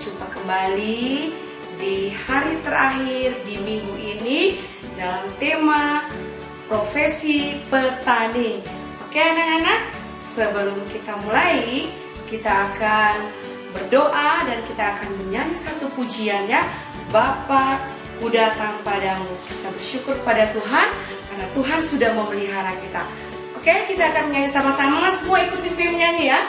berjumpa kembali di hari terakhir di minggu ini dalam tema profesi petani. Oke anak-anak, sebelum kita mulai, kita akan berdoa dan kita akan menyanyi satu pujian ya. Bapa, ku datang padamu. Kita bersyukur pada Tuhan karena Tuhan sudah memelihara kita. Oke, kita akan menyanyi sama-sama. Semua ikut Miss P menyanyi ya.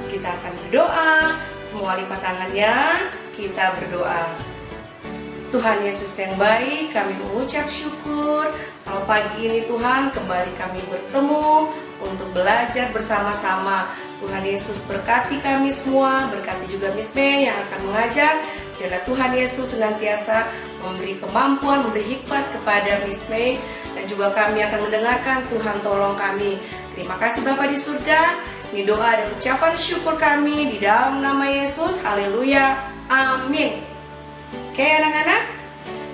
Kita akan berdoa, semua lipat tangannya, kita berdoa. Tuhan Yesus yang baik, kami mengucap syukur kalau pagi ini Tuhan kembali kami bertemu untuk belajar bersama-sama. Tuhan Yesus berkati kami semua, berkati juga Miss May yang akan mengajar. Biarlah Tuhan Yesus senantiasa memberi kemampuan, memberi hikmat kepada Miss May, dan juga kami akan mendengarkan. Tuhan tolong kami. Terima kasih Bapa di surga. Ini doa dan ucapan syukur kami di dalam nama Yesus. Haleluya. Amin. Oke anak-anak.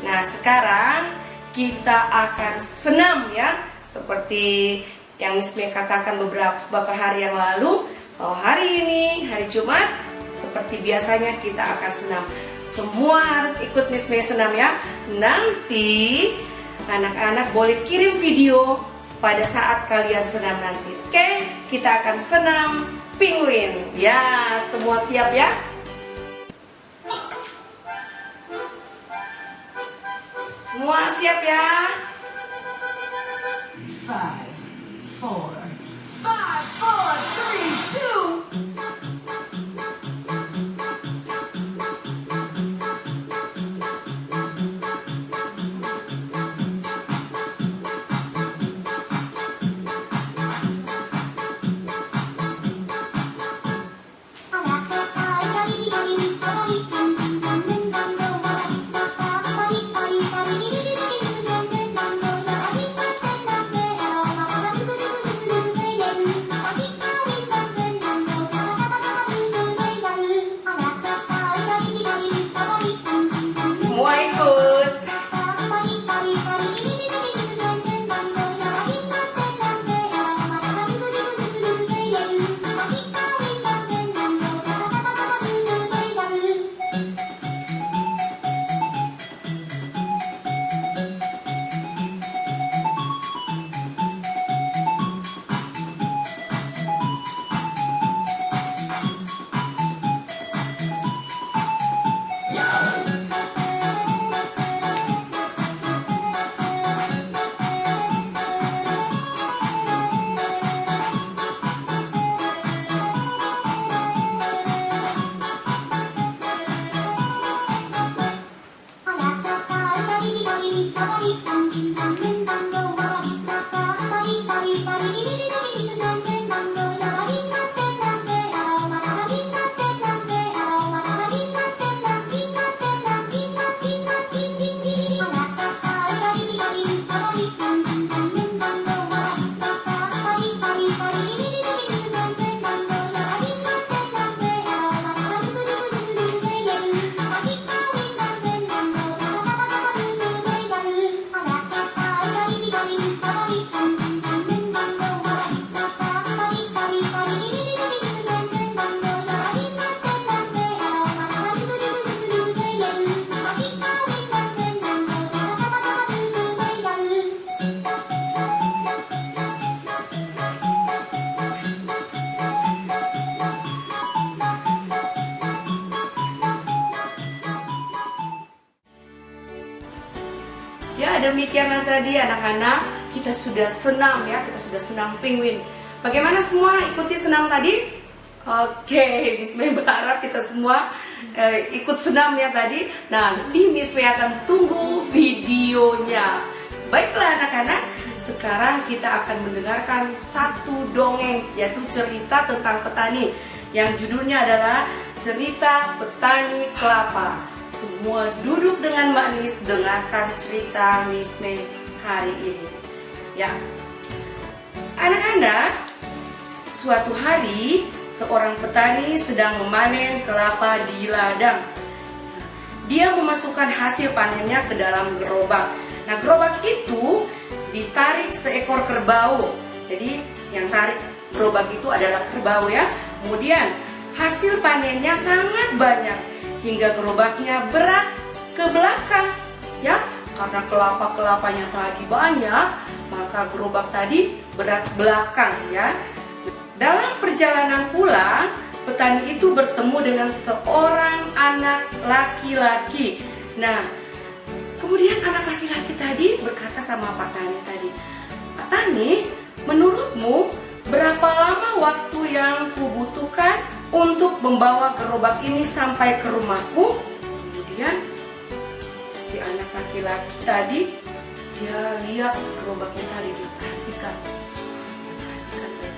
Nah sekarang kita akan senam ya. Seperti yang Miss May katakan beberapa hari yang lalu. Oh, hari ini, hari Jumat, seperti biasanya kita akan senam. Semua harus ikut Miss May senam ya. Nanti anak-anak boleh kirim video pada saat kalian senam nanti. Oke, kita akan senam penguin. Ya, semua siap ya? Semua siap ya? 5, 4, 5, 4, 3, 2. demikianlah tadi anak-anak, kita sudah senam ya, kita sudah senam penguin. Bagaimana semua ikuti senam tadi? Oke, Miss Mei berharap kita semua ikut senam ya tadi. Nah, nanti Miss Mei akan tunggu videonya. Baiklah anak-anak, sekarang kita akan mendengarkan satu dongeng, yaitu cerita tentang petani, yang judulnya adalah Cerita Petani Kelapa. Semua duduk dengan manis dengarkan cerita Miss Mei hari ini. Ya, anak-anak, suatu hari seorang petani sedang memanen kelapa di ladang. Dia memasukkan hasil panennya ke dalam gerobak. Nah, gerobak itu ditarik seekor kerbau. Jadi yang tarik gerobak itu adalah kerbau ya. Kemudian hasil panennya sangat banyak hingga gerobaknya berat ke belakang ya. Karena kelapa-kelapanya tadi banyak, maka gerobak tadi berat belakang ya. Dalam perjalanan pulang, petani itu bertemu dengan seorang anak laki-laki. Nah, kemudian anak laki-laki tadi berkata sama Pak Tani tadi, "Pak Tani, menurutmu berapa lama waktu yang kubutuhkan untuk membawa gerobak ini sampai ke rumahku?" Kemudian si anak laki-laki tadi, dia lihat gerobaknya tadi, dia perhatikan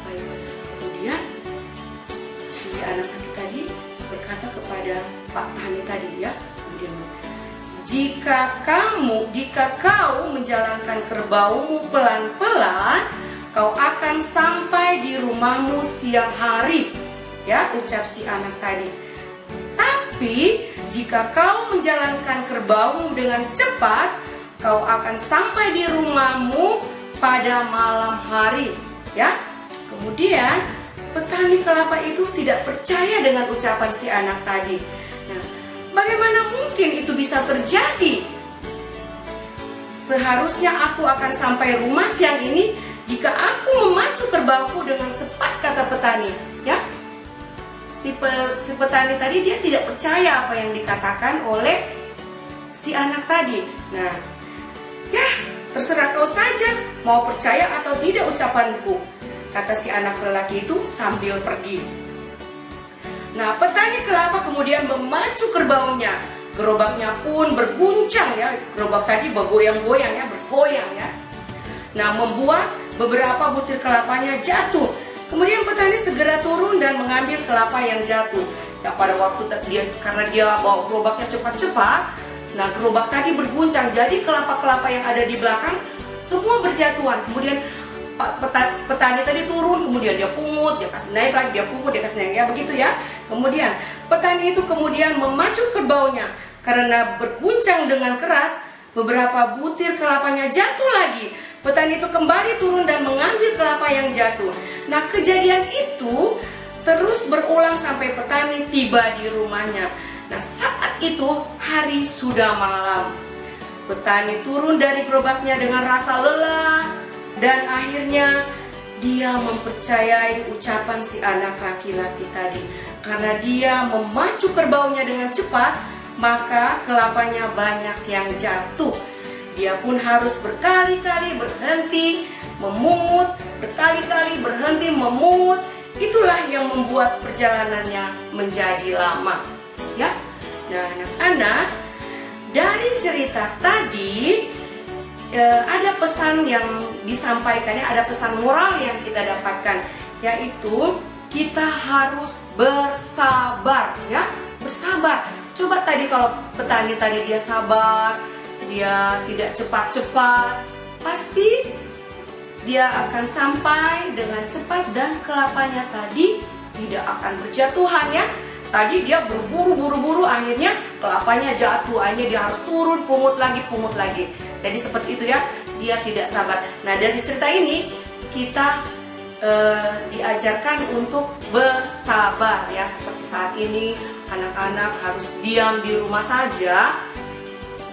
baik-baik. Kemudian si anak laki tadi berkata kepada Pak Tani tadi ya, kemudian, jika kau menjalankan kerbaumu pelan-pelan, kau akan sampai di rumahmu siang hari, ya, ucap si anak tadi. Tapi jika kau menjalankan kerbaumu dengan cepat, kau akan sampai di rumahmu pada malam hari, ya. Kemudian petani kelapa itu tidak percaya dengan ucapan si anak tadi. Nah, bagaimana mungkin itu bisa terjadi? Seharusnya aku akan sampai rumah siang ini jika aku memacu kerbauku dengan cepat, kata petani, ya. Si petani tadi dia tidak percaya apa yang dikatakan oleh si anak tadi. Nah, ya, terserah kau saja mau percaya atau tidak ucapanku, kata si anak lelaki itu sambil pergi. Nah, petani kelapa kemudian memacu kerbaunya. Gerobaknya pun berguncang ya. Gerobak tadi bergoyang-goyang ya, bergoyang ya. Nah, membuat beberapa butir kelapanya jatuh. Kemudian petani segera turun dan mengambil kelapa yang jatuh. Ya, pada waktu karena dia bawa gerobaknya cepat-cepat, nah gerobak tadi berguncang. Jadi kelapa-kelapa yang ada di belakang semua berjatuhan. Kemudian petani tadi turun, kemudian dia pungut, dia kasih naik lagi, dia pungut, dia kasih naik, ya begitu ya. Kemudian petani itu kemudian memacu kerbaunya. Karena berguncang dengan keras, beberapa butir kelapanya jatuh lagi. Petani itu kembali turun dan mengambil kelapa yang jatuh. Nah, kejadian itu terus berulang sampai petani tiba di rumahnya. Nah, saat itu hari sudah malam. Petani turun dari gerobaknya dengan rasa lelah, dan akhirnya dia mempercayai ucapan si anak laki-laki tadi. Karena dia memacu kerbaunya dengan cepat, maka kelapanya banyak yang jatuh. Dia pun harus berkali-kali berhenti memungut, berkali-kali berhenti memungut. Itulah yang membuat perjalanannya menjadi lama, ya. Nah, anak-anak, dari cerita tadi ada pesan yang disampaikannya, ada pesan moral yang kita dapatkan, yaitu kita harus bersabar, ya, bersabar. Coba tadi kalau petani tadi dia sabar, dia tidak cepat-cepat, pasti dia akan sampai dengan cepat dan kelapanya tadi tidak akan berjatuhan ya. Tadi dia berburu-buru, akhirnya kelapanya jatuh, akhirnya dia harus turun, pungut lagi. Jadi seperti itu ya, dia tidak sabar. Nah, dari cerita ini kita diajarkan untuk bersabar ya. Seperti saat ini anak-anak harus diam di rumah saja,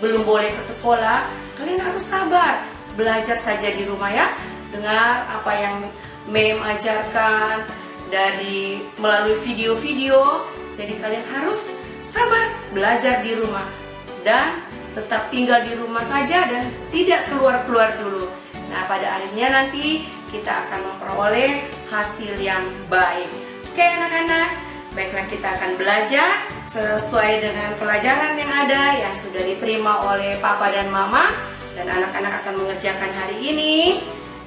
belum boleh ke sekolah. Kalian harus sabar, belajar saja di rumah ya. Dengar apa yang Mem ajarkan melalui video-video. Jadi kalian harus sabar belajar di rumah dan tetap tinggal di rumah saja dan tidak keluar-keluar dulu. Nah, pada akhirnya nanti kita akan memperoleh hasil yang baik. Oke anak-anak, baiklah kita akan belajar sesuai dengan pelajaran yang ada yang sudah diterima oleh Papa dan Mama. Dan anak-anak akan mengerjakan hari ini.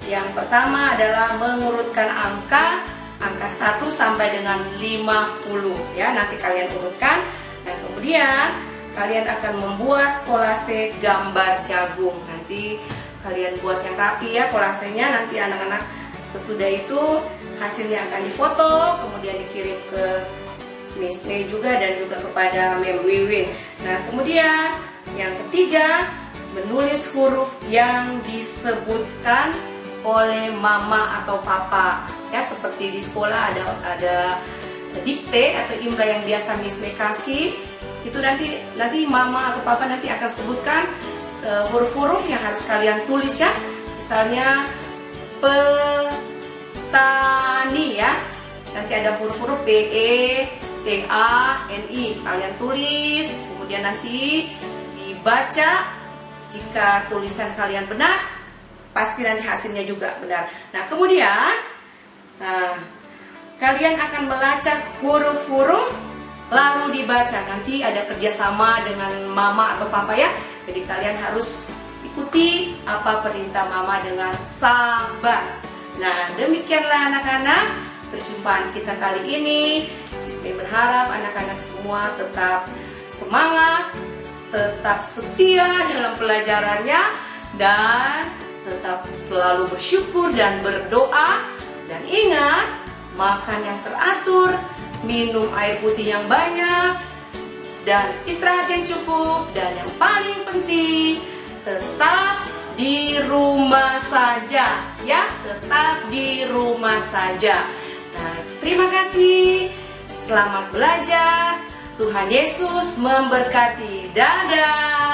Yang pertama adalah mengurutkan angka 1 sampai dengan 50 ya. Nanti kalian urutkan dan kemudian kalian akan membuat kolase gambar jagung. Nanti kalian buat yang rapi ya kolasenya. Nanti anak-anak sesudah itu hasilnya akan difoto, kemudian dikirim ke Miss May juga dan juga kepada Mem Wiwin. Nah, kemudian yang ketiga, menulis huruf yang disebutkan oleh mama atau papa ya, seperti di sekolah ada dikte atau imla yang biasa Miss May kasih. Itu nanti mama atau papa nanti akan sebutkan huruf-huruf yang harus kalian tulis ya. Misalnya petani ya, nanti ada huruf-huruf PETANI kalian tulis, kemudian nanti dibaca. Jika tulisan kalian benar, pasti nanti hasilnya juga benar. Nah, kemudian kalian akan melacak huruf-huruf lalu dibaca. Nanti ada kerjasama dengan mama atau papa ya. Jadi kalian harus ikuti apa perintah mama dengan sabar. Nah, demikianlah anak-anak perjumpaan kita kali ini. Saya berharap anak-anak semua tetap semangat, tetap setia dalam pelajarannya, dan tetap selalu bersyukur dan berdoa. Dan ingat, makan yang teratur, minum air putih yang banyak, dan istirahat yang cukup. Dan yang paling penting, tetap di rumah saja ya, tetap di rumah saja. Nah, terima kasih, selamat belajar. Tuhan Yesus memberkati. Dadah.